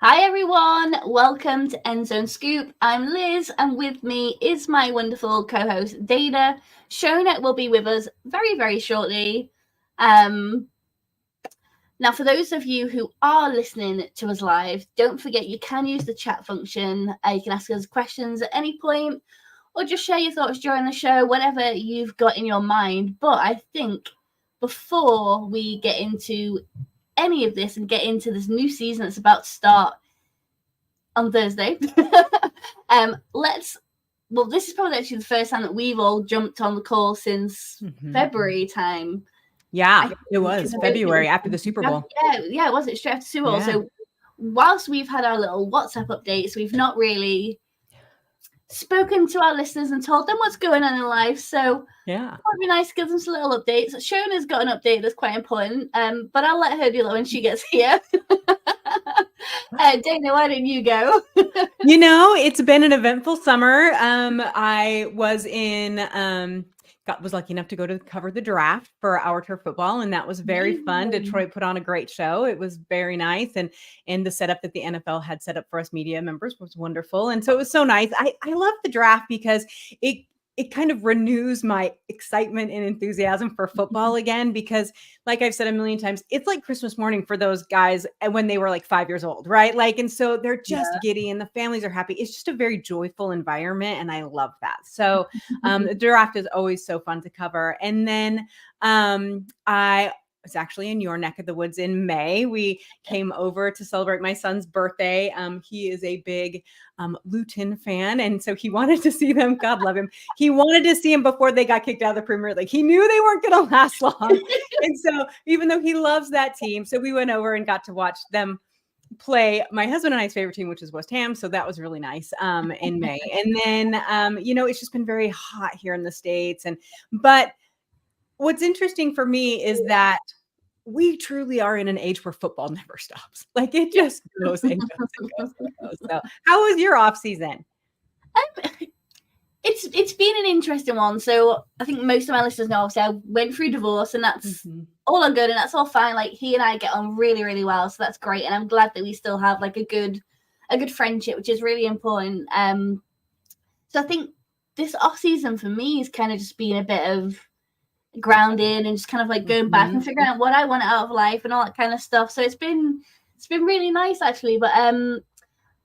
Hi everyone, welcome to End Zone Scoop. I'm Liz, and with me is my wonderful co-host Dana. Shona will be with us very, very shortly. Now, for those of you who are listening to us live, don't forget you can use the chat function. You can ask us questions at any point, or just share your thoughts during the show, whatever you've got in your mind. But I think before we get into any of this and get into this new season that's about to start on Thursday. This is probably actually the first time that we've all jumped on the call since February time. Yeah, it was February after the Super Bowl. Yeah, it was. It's straight after Super Bowl. So whilst we've had our little WhatsApp updates, we've not really spoken to our listeners and told them what's going on in life. So yeah, it'd be nice to give them some little updates. Shona's got an update that's quite important, but I'll let her do that when she gets here. Dana, why don't you go? It's been an eventful summer. I was was lucky enough to go to cover the draft for Our Turf Football, and that was very fun. Detroit put on a great show. It was very nice, and the setup that the NFL had set up for us media members was wonderful, and so it was so nice. I love the draft because it kind of renews my excitement and enthusiasm for football again, because like I've said a million times, it's like Christmas morning for those guys when they were like 5 years old, right? And so they're just giddy and the families are happy. It's just a very joyful environment, and I love that. So the draft is always so fun to cover. And then I was actually in your neck of the woods in May. We came over to celebrate my son's birthday. He is a big Luton fan, and so he wanted to see them. God love him. He wanted to see him before they got kicked out of the Premier League. He knew they weren't going to last long. And so even though he loves that team, so we went over and got to watch them play my husband and I's favorite team, which is West Ham. So that was really nice in May. And then, it's just been very hot here in the States. But what's interesting for me is that we truly are in an age where football never stops. It just goes and goes and goes and goes. So how was your off season? It's been an interesting one. So I think most of my listeners know, obviously, I went through divorce, and that's all on good, and that's all fine. He and I get on really, really well, so that's great. And I'm glad that we still have a good friendship, which is really important. So I think this off season for me is kind of just being a bit of grounding and just kind of going back and figuring out what I want out of life and all that kind of stuff. So it's been really nice actually, but I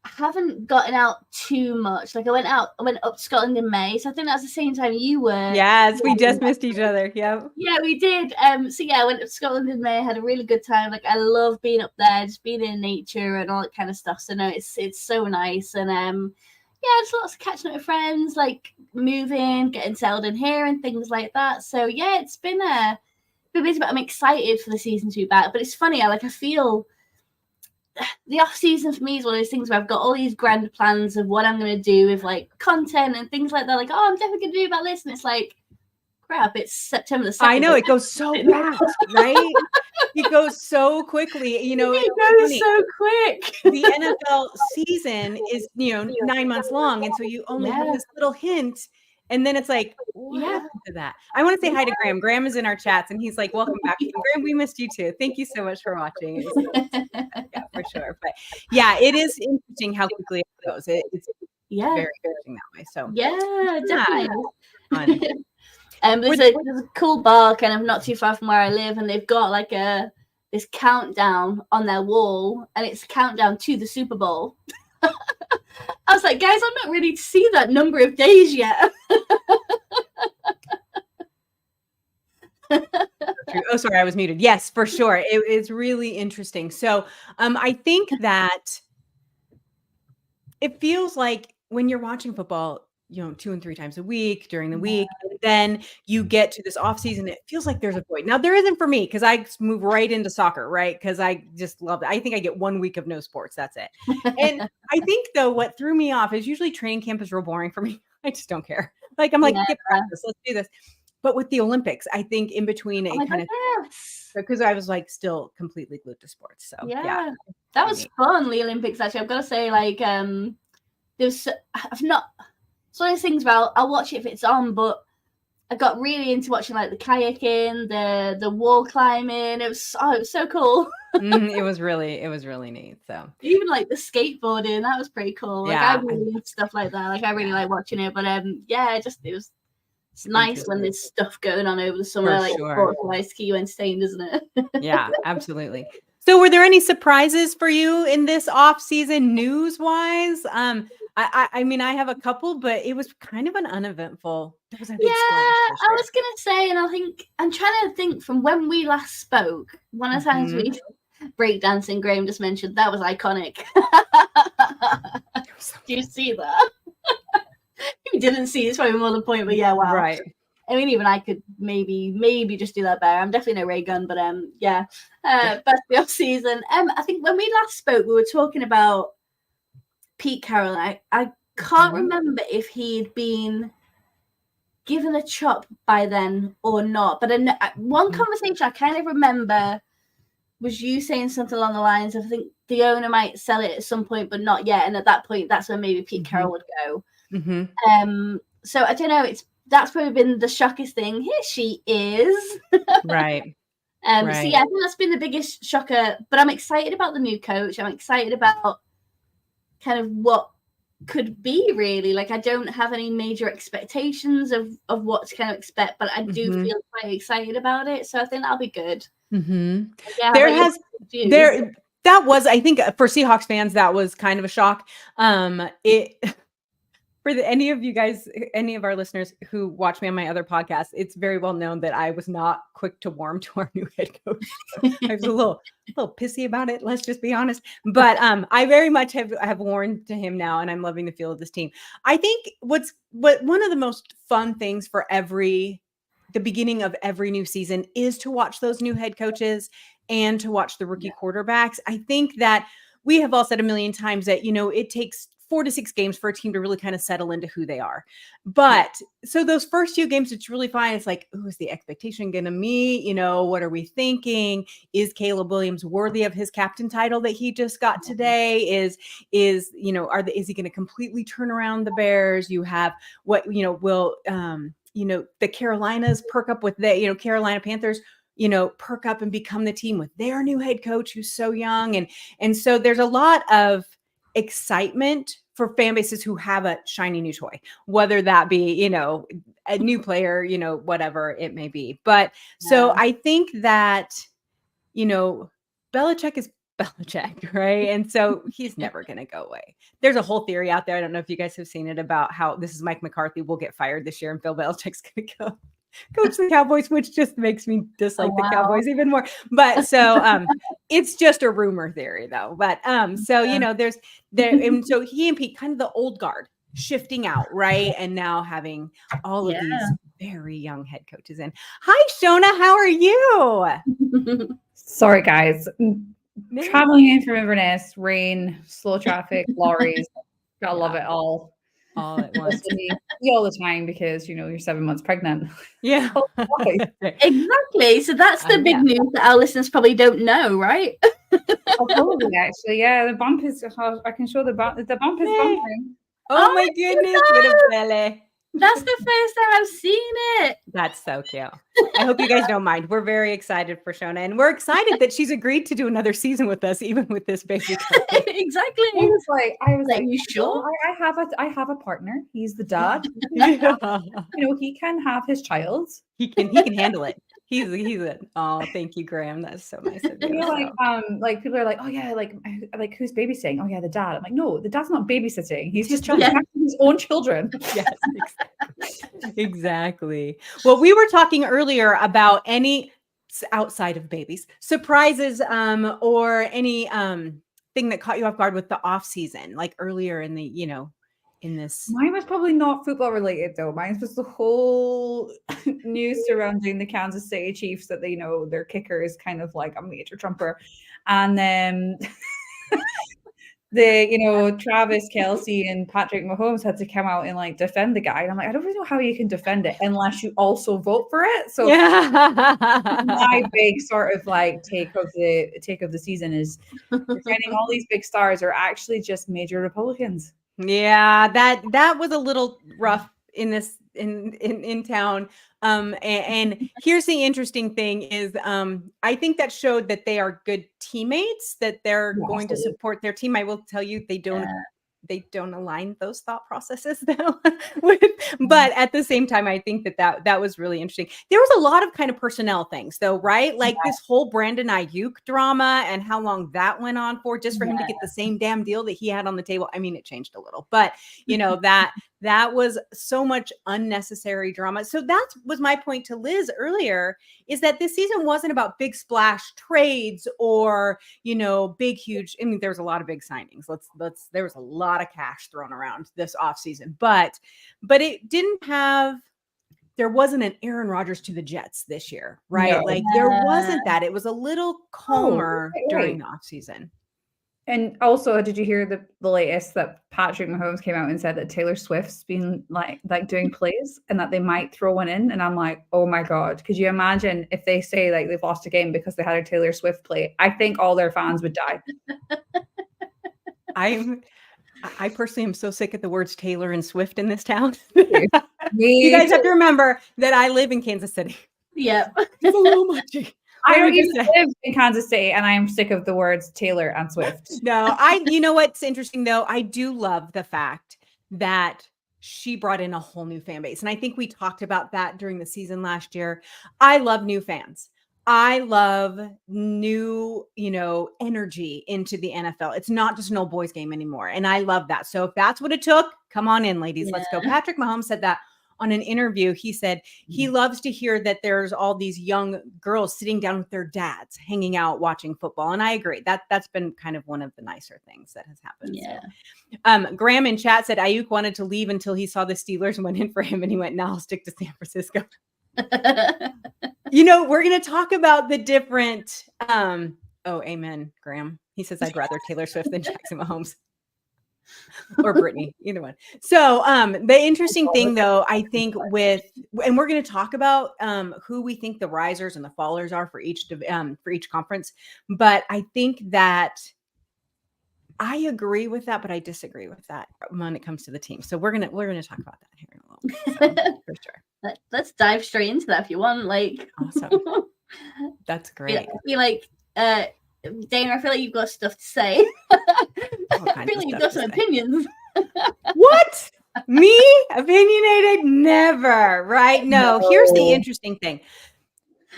haven't gotten out too much. I went up to Scotland in May, so I think that's the same time you were. Yes, we just missed each other. Yeah, we did. So yeah, I went up to Scotland in May, had a really good time. I love being up there, just being in nature and all that kind of stuff. So no, it's so nice. And just lots of catching up with friends, moving, getting settled in here and things like that. So yeah, it's been busy, but I'm excited for the season to be back. But it's funny, I feel the off season for me is one of those things where I've got all these grand plans of what I'm going to do with content and things like that. I'm definitely going to do about this, and it's crap, it's September the 2nd. I know, it goes so fast, right? It goes so quickly. It goes so quick. The NFL season is 9 months long, and so you only have this little hint, and then it's what happened to that? I want to say hi to Graham. Graham is in our chats, and he's welcome back. Graham, we missed you too. Thank you so much for watching. Yeah, for sure. But yeah, it is interesting how quickly it goes. It's very interesting that way. So yeah, definitely. There's a cool bar kind of not too far from where I live, and they've got this countdown on their wall, and it's a countdown to the Super Bowl. I was like, guys, I'm not ready to see that number of days yet. Oh, sorry, I was muted. Yes, for sure. It's really interesting. So I think that it feels like when you're watching football, 2 and 3 times a week during the week, and then you get to this off season, it feels like there's a void. Now there isn't for me, because I move right into soccer, right? Because I just love it. I think I get 1 week of no sports. That's it. And I think though, what threw me off is usually training camp is real boring for me. I just don't care. Get practice. Let's do this. But with the Olympics, I think in between because I was still completely glued to sports. So yeah. That was fun. The Olympics, actually, I've got to say, it's one of those things where I'll watch it if it's on, but I got really into watching like the kayaking, the wall climbing. It was so cool. It was really neat. So even like the skateboarding, that was pretty cool. Like I really love stuff like that. Like I really like watching it. But it's nice when there's stuff going on over the summer. Like sports wise to keep you entertained, isn't it? Yeah, absolutely. So were there any surprises for you in this off season news wise? I mean, I have a couple, but it was kind of an uneventful. There was a big I was gonna say, and I'm trying to think from when we last spoke. One of the times we breakdancing, Graham just mentioned, that was iconic. Do you see that? If you didn't see, it's probably more the point. But yeah, wow. Right. I mean, even I could maybe just do that better. I'm definitely no Ray Gunn, but best the off season. I think when we last spoke, we were talking about Pete Carroll. I can't remember if he'd been given a chop by then or not. But one conversation I kind of remember was you saying something along the lines of, I think the owner might sell it at some point, but not yet. And at that point, that's when maybe Pete Carroll would go. So I don't know. That's probably been the shockest thing. Here she is. Right. So yeah, I think that's been the biggest shocker. But I'm excited about the new coach. I'm excited about kind of what could be really. Like I don't have any major expectations of what to kind of expect, but I do feel quite excited about it. So I think that'll be good. Yeah, that was, I think, for Seahawks fans, that was kind of a shock. For any of our listeners who watch me on my other podcasts, it's very well known that I was not quick to warm to our new head coach. I was a little pissy about it. Let's just be honest. But I very much have warmed to him now, and I'm loving the feel of this team. I think what one of the most fun things for the beginning of every new season is to watch those new head coaches and to watch the rookie quarterbacks. I think that we have all said a million times that, it takes 4 to 6 games for a team to really kind of settle into who they are. But so those first few games, it's really fine. It's like, is the expectation going to meet? What are we thinking? Is Caleb Williams worthy of his captain title that he just got today? Is he going to completely turn around the Bears? You have will the Carolinas perk up with Carolina Panthers, perk up and become the team with their new head coach who's so young. And so there's a lot of excitement for fan bases who have a shiny new toy, whether that be, a new player, whatever it may be. But so I think that, Belichick is Belichick, right? And so he's never going to go away. There's a whole theory out there. I don't know if you guys have seen it about how this is Mike McCarthy will get fired this year and Bill Belichick's going to go coach the Cowboys, which just makes me dislike the Cowboys even more. But so it's just a rumor theory though. But so there's and so he and Pete, kind of the old guard shifting out, right? And now having all of these very young head coaches in. Hi Shona, how are you? Sorry guys. Traveling in from Inverness, rain, slow traffic, lorries. Gotta love it all at once. All the time because you're 7 months pregnant. Yeah. Exactly. So that's the big news that our listeners probably don't know, right? Probably actually, yeah. The bump is. I can show the bump is bumping. Oh my goodness, what a belly. That's the first time I've seen it. That's so cute. I hope you guys don't mind. We're very excited for Shona, and we're excited that she's agreed to do another season with us, even with this baby. Exactly. I was like, you sure? I have a partner. He's the dad. He can have his child. He can handle it. He's thank you, Graham. That's so nice of you. Like people are like, oh yeah, like who's babysitting? Oh yeah, the dad. I'm like, no, the dad's not babysitting. He's just trying to have his own children. Yes, exactly. Well, we were talking earlier about any outside of babies surprises, or any thing that caught you off guard with the off season, like earlier in the in this. Mine was probably not football related though. Mine was the whole news surrounding the Kansas City Chiefs that they know their kicker is kind of like a major trumper. And then Travis Kelce and Patrick Mahomes had to come out and like defend the guy. And I'm like, I don't really know how you can defend it unless you also vote for it. So my big sort of like take of the season is defending all these big stars are actually just major Republicans. Yeah, that was a little rough in this in town. And here's the interesting thing is I think that showed that they are good teammates, that they're going to support their team. I will tell you, they don't align those thought processes though. But at the same time, I think that was really interesting. There was a lot of kind of personnel things though, right? Like this whole Brandon Ayuk drama and how long that went on for, just for him to get the same damn deal that he had on the table. I mean, it changed a little, but you know, that was so much unnecessary drama. So that was my point to Liz earlier, is that this season wasn't about big splash trades or, you know, big, huge. I mean, there was a lot of big signings. There was a lot of cash thrown around this offseason, but it didn't have, there wasn't an Aaron Rodgers to the Jets this year, right? No. Like there wasn't that. It was a little calmer during the offseason. And also, did you hear the latest that Patrick Mahomes came out and said that Taylor Swift's been like doing plays and that they might throw one in? And I'm like, oh my God, could you imagine if they say like they've lost a game because they had a Taylor Swift play? I think all their fans would die. I personally am so sick of the words Taylor and Swift in this town. You guys have to remember that I live in Kansas City. Yeah. It's a little much. I don't even live in Kansas City, and I am sick of the words Taylor and Swift. No, you know what's interesting though? I do love the fact that she brought in a whole new fan base. And I think we talked about that during the season last year. I love new fans. I love new, energy into the NFL. It's not just an old boys game anymore. And I love that. So if that's what it took, come on in, ladies. Let's go. Patrick Mahomes said that on an interview. He said he loves to hear that there's all these young girls sitting down with their dads, hanging out, watching football. And I agree. That's been kind of one of the nicer things that has happened. Yeah. So. Graham in chat said Ayuk wanted to leave until he saw the Steelers and went in for him. And he went, "Now I'll stick to San Francisco." We're going to talk about the different. Amen, Graham. He says, "I'd rather Taylor Swift than Jackson Mahomes." Or Brittany, either one. So the interesting thing though, I think and we're going to talk about who we think the risers and the fallers are for each conference. But I think that I agree with that, but I disagree with that when it comes to the team. So we're gonna talk about that here in a little bit, for sure. Let's dive straight into that if you want. Awesome. That's great. I feel like Dana, I feel like you've got stuff to say. I feel like you've got some opinions. What? Me? Opinionated? Never, right? No. Here's the interesting thing.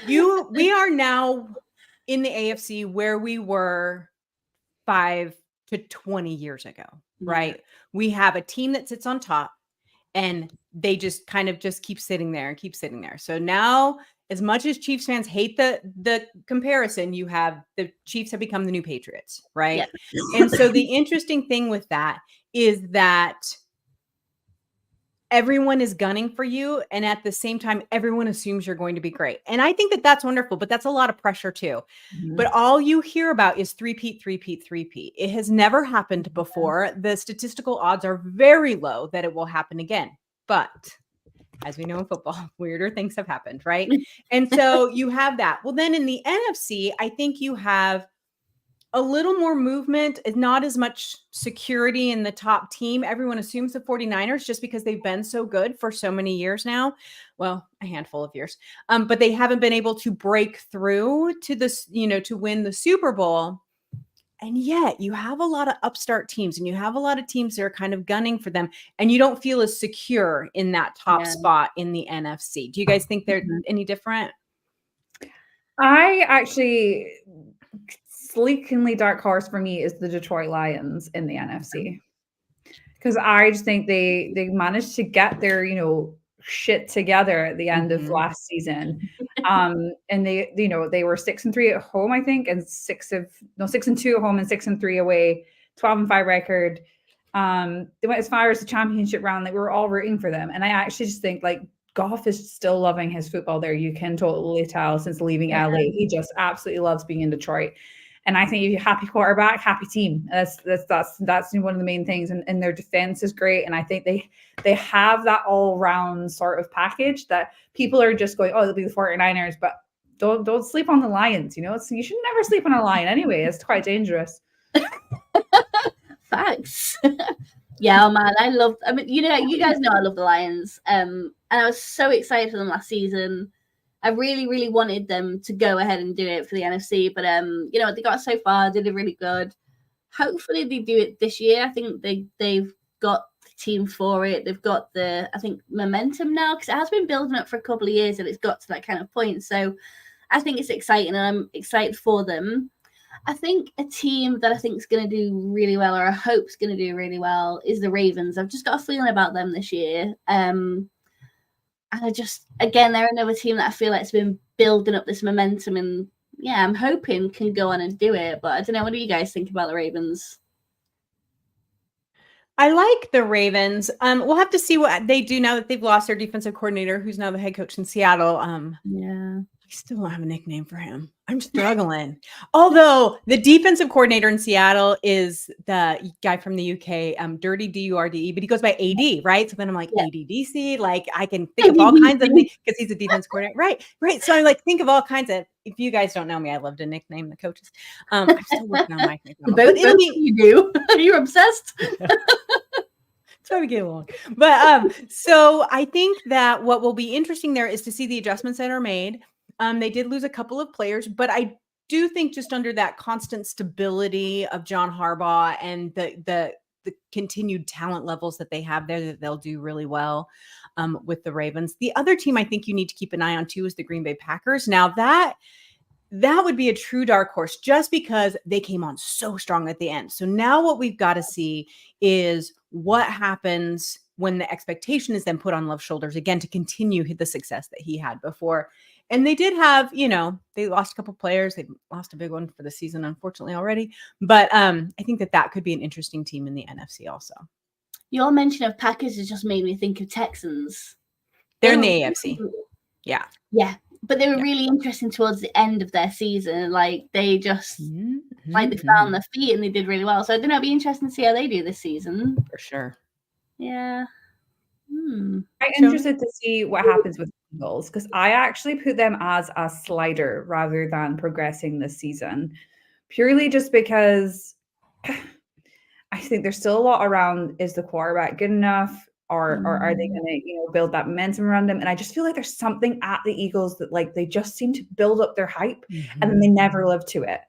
We are now in the AFC where we were 5 to 20 years ago, right? We have a team that sits on top and they just kind of just keep sitting there and keep sitting there. So now, as much as Chiefs fans hate the comparison, you have the Chiefs have become the new Patriots, right? Yeah. And so the interesting thing with that is that everyone is gunning for you. And at the same time, everyone assumes you're going to be great. And I think that that's wonderful, but that's a lot of pressure too. Mm-hmm. But all you hear about is three-peat. It has never happened before. The statistical odds are very low that it will happen again. But as we know in football, weirder things have happened, right? And so you have that. Well, then in the NFC, I think you have a little more movement, not as much security in the top team. Everyone assumes the 49ers just because they've been so good for so many years now. Well, a handful of years. But they haven't been able to break through to this, to win the Super Bowl. And yet you have a lot of upstart teams and you have a lot of teams that are kind of gunning for them and you don't feel as secure in that top spot in the NFC. Do you guys think they're any different? I actually, sleekingly dark horse for me is the Detroit Lions in the NFC. Because I just think they managed to get their, shit together at the end of last season. And they were 6-3 at home, I think, and 6-2 at home and 6-3 away, 12-5 record. They went as far as the championship round. Like, we were all rooting for them. And I actually just think Goff is still loving his football there. You can totally tell since leaving LA. He just absolutely loves being in Detroit. And I think if you're happy quarterback, happy team. That's one of the main things. And their defense is great. And I think they have that all round sort of package that people are just going, they'll be the 49ers, but don't sleep on the Lions. You should never sleep on a Lion anyway. It's quite dangerous. Thanks. Yeah, man, you guys know I love the Lions. And I was so excited for them last season. I really, really wanted them to go ahead and do it for the NFC, but you know, they got so far, did it really good. Hopefully they do it this year. I think they've got the team for it. They've got the, I think, momentum now, because it has been building up for a couple of years and it's got to that kind of point. So I think it's exciting and I'm excited for them. I think a team that I think is going to do really well, or I hope is going to do really well, is the Ravens. I've just got a feeling about them this year. And I just, again, they're another team that I feel like it's been building up this momentum, and yeah, I'm hoping can go on and do it. But I don't know. What do you guys think about the Ravens? I like the Ravens. We'll have to see what they do now that they've lost their defensive coordinator, who's now the head coach in Seattle. Yeah. I still don't have a nickname for him. I'm struggling. Although the defensive coordinator in Seattle is the guy from the UK, Dirty Durde, but he goes by AD, right? So then I'm like, yeah. ADDC, like I can think of all kinds of things because he's a defense coordinator. Right. So I like think of all kinds of, if you guys don't know me, I love to nickname the coaches. I'm still working on my nickname. But it'll be, you do. You're obsessed. So we get along. But so I think that what will be interesting there is to see the adjustments that are made. They did lose a couple of players, but I do think just under that constant stability of John Harbaugh and the continued talent levels that they have there, that they'll do really well with the Ravens. The other team I think you need to keep an eye on too is the Green Bay Packers. Now that would be a true dark horse just because they came on so strong at the end. So now what we've got to see is what happens when the expectation is then put on Love's shoulders again to continue the success that he had before. And they did have, they lost a couple players. They lost a big one for the season, unfortunately, already. But I think that could be an interesting team in the NFC also. Your mention of Packers has just made me think of Texans. They're in the AFC. Yeah. Yeah. But they were really interesting towards the end of their season. Like, they just, they found their feet and they did really well. So I don't know, it'll be interesting to see how they do this season. For sure. Yeah. I'm interested to see what happens with Eagles, because I actually put them as a slider rather than progressing this season, purely just because I think there's still a lot around. Is the quarterback good enough, or are they going to build that momentum around them? And I just feel like there's something at the Eagles that like they just seem to build up their hype and then they never live to it.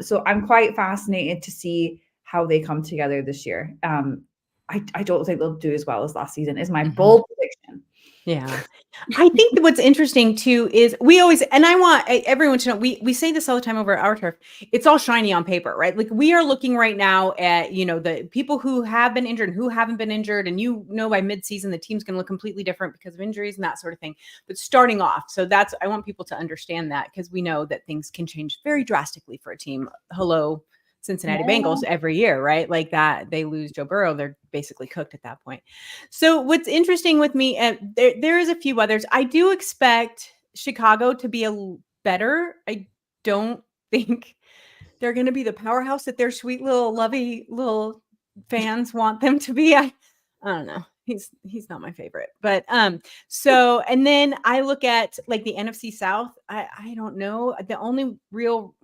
So I'm quite fascinated to see how they come together this year. I don't think they'll do as well as last season is my bold prediction. Yeah. I think that what's interesting too is we always, and I want everyone to know, we say this all the time over at Our Turf, it's all shiny on paper, right? Like we are looking right now at, the people who have been injured and who haven't been injured. And by midseason, the team's going to look completely different because of injuries and that sort of thing. But starting off, so I want people to understand that because we know that things can change very drastically for a team. Hello, Cincinnati Bengals every year, right? Like that, they lose Joe Burrow, they're basically cooked at that point. So what's interesting with me, there is a few others. I do expect Chicago to be better. I don't think they're going to be the powerhouse that their sweet little lovey little fans want them to be. I don't know. He's not my favorite, but so, and then I look at like the NFC South. I don't know. The only real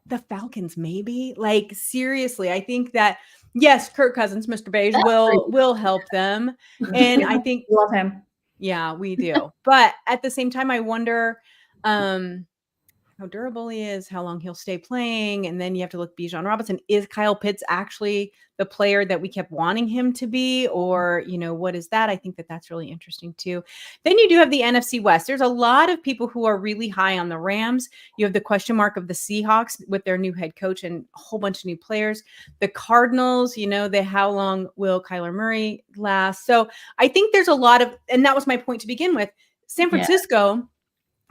the Falcons, maybe. Like seriously, I think that yes, Kirk Cousins, Mr. Beige, will help them, and I think love him. Yeah, we do. But at the same time, I wonder how durable he is, how long he'll stay playing, and then you have to look Bijan Robinson. Is Kyle Pitts actually the player that we kept wanting him to be, or what is that? I think that's really interesting too. Then you do have the NFC West. There's a lot of people who are really high on the Rams. You have the question mark of the Seahawks with their new head coach and a whole bunch of new players. The Cardinals, how long will Kyler Murray last? So I think there's a lot of, and that was my point to begin with. San Francisco,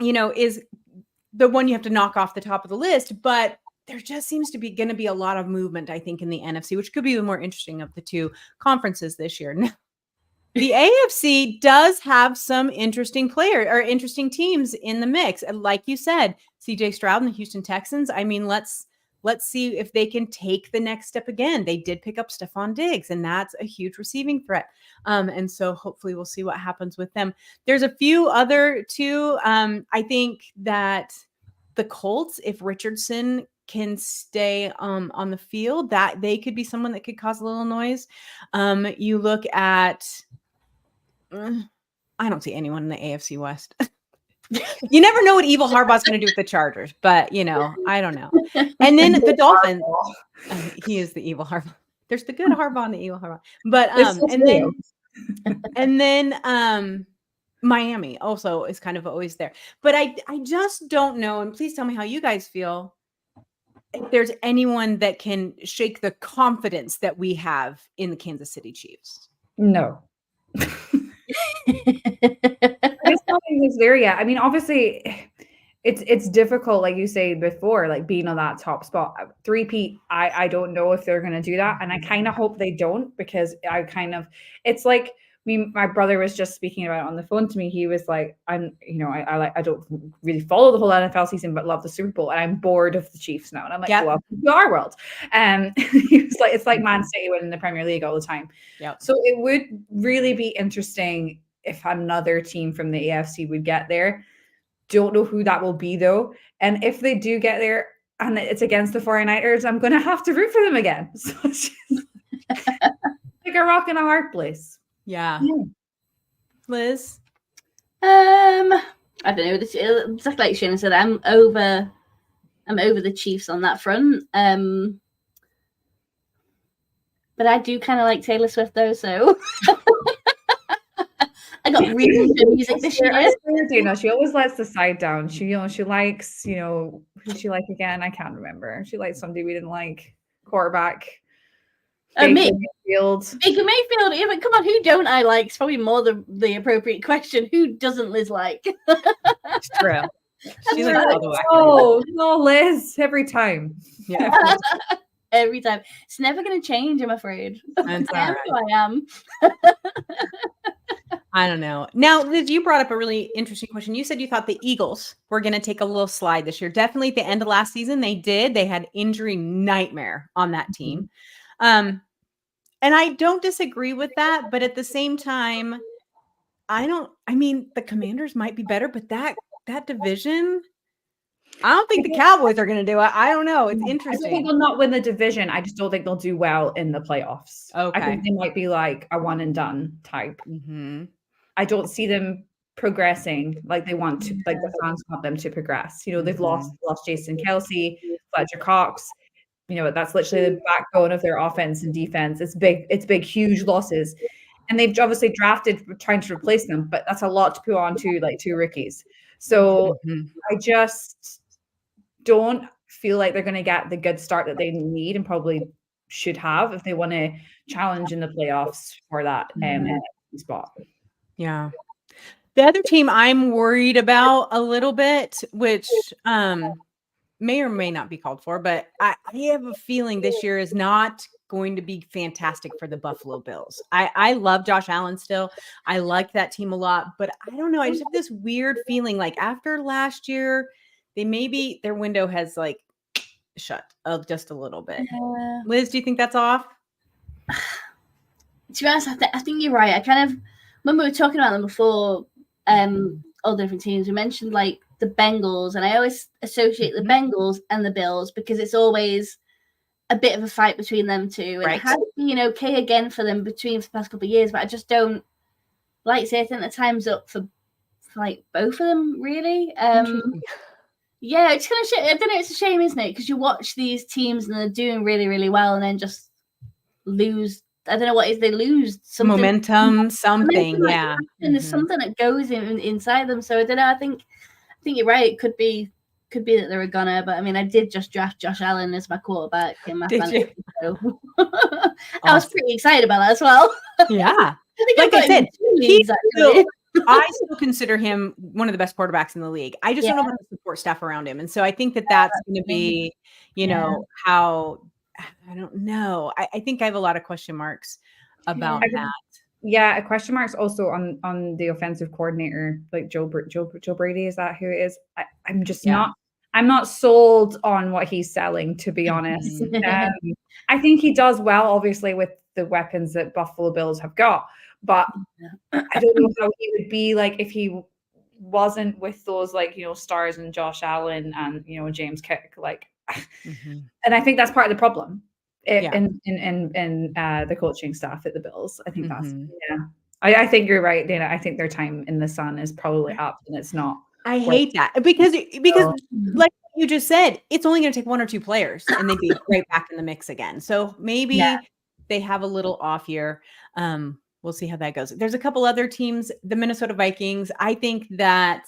is the one you have to knock off the top of the list, but there just seems to be going to be a lot of movement, I think, in the NFC, which could be the more interesting of the two conferences this year. Now, the AFC does have some interesting players or interesting teams in the mix. And like you said, CJ Stroud and the Houston Texans. I mean, let's see if they can take the next step again. They did pick up Stephon Diggs, and that's a huge receiving threat. And so hopefully we'll see what happens with them. There's a few other too. I think that the Colts, if Richardson can stay on the field, that they could be someone that could cause a little noise. You look at, I don't see anyone in the AFC West. You never know what evil Harbaugh's going to do with the Chargers, but I don't know. And then the Dolphins, he is the evil Harbaugh. There's the good Harbaugh and the evil Harbaugh, but and then Miami also is kind of always there. But I just don't know. And please tell me how you guys feel. If there's anyone that can shake the confidence that we have in the Kansas City Chiefs. No. It's not in this there yet. I mean, obviously, it's difficult, like you said before, like being on that top spot. 3-peat, I don't know if they're going to do that, and I kind of hope they don't, because it's like my brother was just speaking about it on the phone to me. He was like, I don't really follow the whole NFL season, but love the Super Bowl, and I'm bored of the Chiefs now. And I'm like, well, to our world. He was like, it's like Man City winning the Premier League all the time. Yep. So it would really be interesting if another team from the AFC would get there. Don't know who that will be though. And if they do get there and it's against the 49ers, I'm going to have to root for them again. So it's just like a rock and a hard place. Yeah. Liz? I don't know. Exactly like Shana said, I'm over the Chiefs on that front. But I do kind of like Taylor Swift though, so I got really good music this year. She always lets the side down. She likes, who she like again? I can't remember. She likes somebody we didn't like. Quarterback. Baker Mayfield. Yeah, but come on, who don't I like? It's probably more the appropriate question. Who doesn't Liz like? It's true. She's like, no, Liz, every time. Yeah. Every time. It's never going to change, I'm afraid. That's I am who I am. I don't know. Now, Liz, you brought up a really interesting question. You said you thought the Eagles were going to take a little slide this year. Definitely at the end of last season, they did. They had injury nightmare on that team. And I don't disagree with that. But at the same time, the Commanders might be better, but that division, I don't think the Cowboys are going to do it. I don't know. It's interesting. I think they'll not win the division. I just don't think they'll do well in the playoffs. Okay. I think they might be like a one and done type. Mm-hmm. I don't see them progressing like they want to, like the fans want them to progress. They've lost Jason Kelce, Fletcher Cox. That's literally the backbone of their offense and defense. It's big, huge losses. And they've obviously drafted trying to replace them, but that's a lot to put on to like two rookies. So I just don't feel like they're going to get the good start that they need and probably should have if they want to challenge in the playoffs for that spot. Yeah. The other team I'm worried about a little bit, which may or may not be called for, but I have a feeling this year is not going to be fantastic for the Buffalo Bills. I love Josh Allen still. I like that team a lot, but I don't know. I just have this weird feeling like after last year, their window has like shut just a little bit. Liz, do you think that's off? To be honest, I think you're right. I kind of remember we were talking about them before, all different teams. We mentioned like the Bengals, and I always associate the Bengals and the Bills because it's always a bit of a fight between them two. And it has been okay again for them between the past couple of years, but I just don't like to say I think the time's up for like both of them, really. Yeah, it's kind of I don't know, it's a shame, isn't it? Because you watch these teams and they're doing really, really well and then just lose. I don't know what it is, they lose something. Momentum, something, yeah. And there's something that goes inside them. So I don't know. I think you're right. It could be that they're a gunner, but I mean, I did just draft Josh Allen as my quarterback in my fantasy. So I was pretty excited about that as well. Yeah. I said, I still consider him one of the best quarterbacks in the league. I just don't know about the support staff around him. And so I think that's going to be, how, I don't know. I think I have a lot of question marks about that. Yeah, question marks also on the offensive coordinator, like Joe Brady. Is that who it is? I'm just I'm not sold on what he's selling, to be honest. I think he does well, obviously, with the weapons that Buffalo Bills have got. But I don't know how he would be like if he wasn't with those like, stars and Josh Allen and, James Cook, like, and I think that's part of the problem in the coaching staff at the Bills. I think that's, I think you're right, Dana. I think their time in the sun is probably up, and it's not. I hate that because like you just said, it's only going to take one or two players and they'd be right back in the mix again. So maybe they have a little off year. We'll see how that goes. There's a couple other teams, the Minnesota Vikings. I think that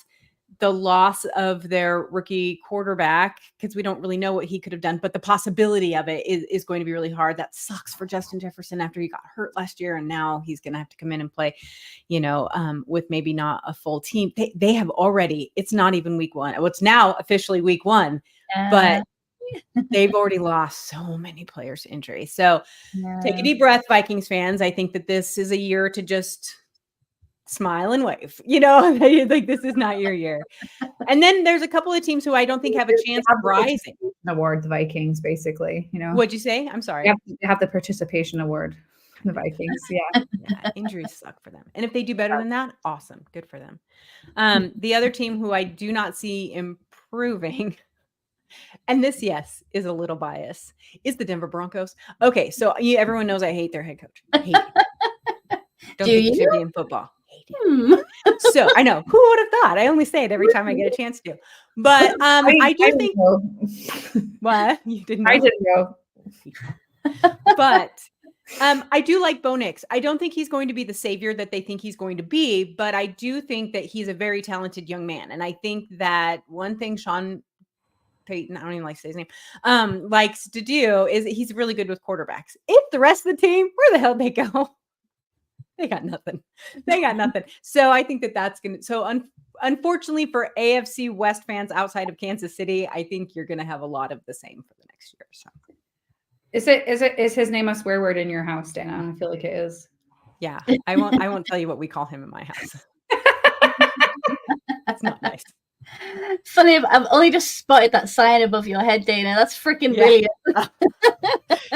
the loss of their rookie quarterback, because we don't really know what he could have done, but the possibility of it is going to be really hard. That sucks for Justin Jefferson after he got hurt last year. And now he's going to have to come in and play, with maybe not a full team. They have already, it's not even week one. Well, it's now officially week one, but they've already lost so many players to injury. So take a deep breath, Vikings fans. I think that this is a year to just smile and wave, like this is not your year. And then there's a couple of teams who I don't think have a chance of rising. Award, the Vikings, basically, What'd you say? I'm sorry. You have the participation award, the Vikings. Yeah. Injuries suck for them. And if they do better than that, awesome. Good for them. The other team who I do not see improving, and this, yes, is a little bias, is the Denver Broncos. Okay, so everyone knows I hate their head coach. I hate him. Don't think he should be in football. So I know, who would have thought? I only say it every time I get a chance to. But I do think what you didn't know. I didn't know. But I do like Bo Nix. I don't think he's going to be the savior that they think he's going to be, but I do think that he's a very talented young man. And I think that one thing Sean Payton, I don't even like to say his name, likes to do is he's really good with quarterbacks. If the rest of the team, where the hell they go? They got nothing. So I think that's going to, so unfortunately for AFC West fans outside of Kansas City, I think you're going to have a lot of the same for the next year. So is his name a swear word in your house, Dana? I feel like it is. Yeah. I won't tell you what we call him in my house. That's not nice. Funny, I've only just spotted that sign above your head, Dana. That's freaking brilliant.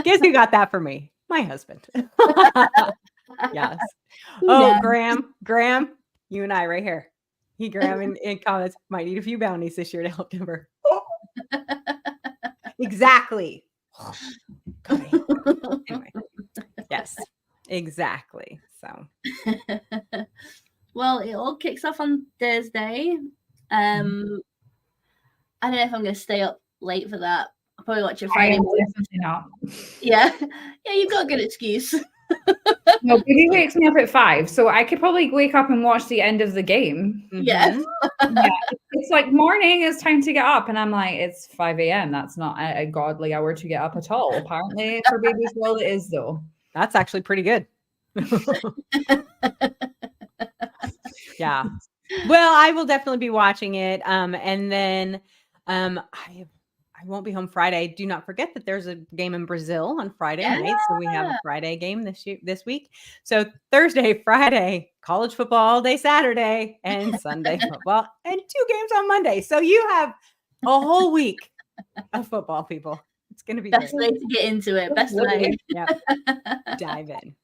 Guess who got that for me? My husband. Yes. Oh, Graham, you and I right here. Graham in comments might need a few bounties this year to help Denver. Exactly. Anyway, yes, exactly. So, well, it all kicks off on Thursday. I don't know if I'm going to stay up late for that. I'll probably watch it Friday morning. Definitely not. Yeah, you've got a good excuse. No, baby wakes me up at 5, so I could probably wake up and watch the end of the game. Yeah. It's like morning, it's time to get up, and I'm like, it's 5 a.m. That's not a godly hour to get up at all. Apparently, for baby's world, it is though. That's actually pretty good. Yeah. Well, I will definitely be watching it. And then I won't be home Friday. Do not forget that there's a game in Brazil on Friday night. So we have a Friday game this week. So Thursday, Friday, college football all day Saturday, and Sunday football, and 2 games on Monday. So you have a whole week of football, people. It's going to be best way to get into it. Best way. Yeah. Dive in.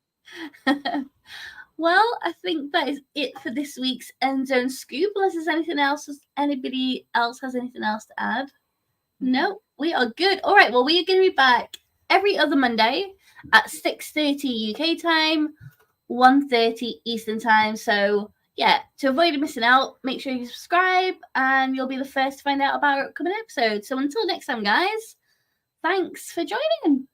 Well, I think that is it for this week's End Zone Scoop. Unless there's anybody else has anything else to add? No, we are good. All right, well, we are going to be back every other Monday at 6:30 UK time, 1:30 Eastern time. So, yeah, to avoid missing out, make sure you subscribe and you'll be the first to find out about our upcoming episode. So until next time, guys, thanks for joining.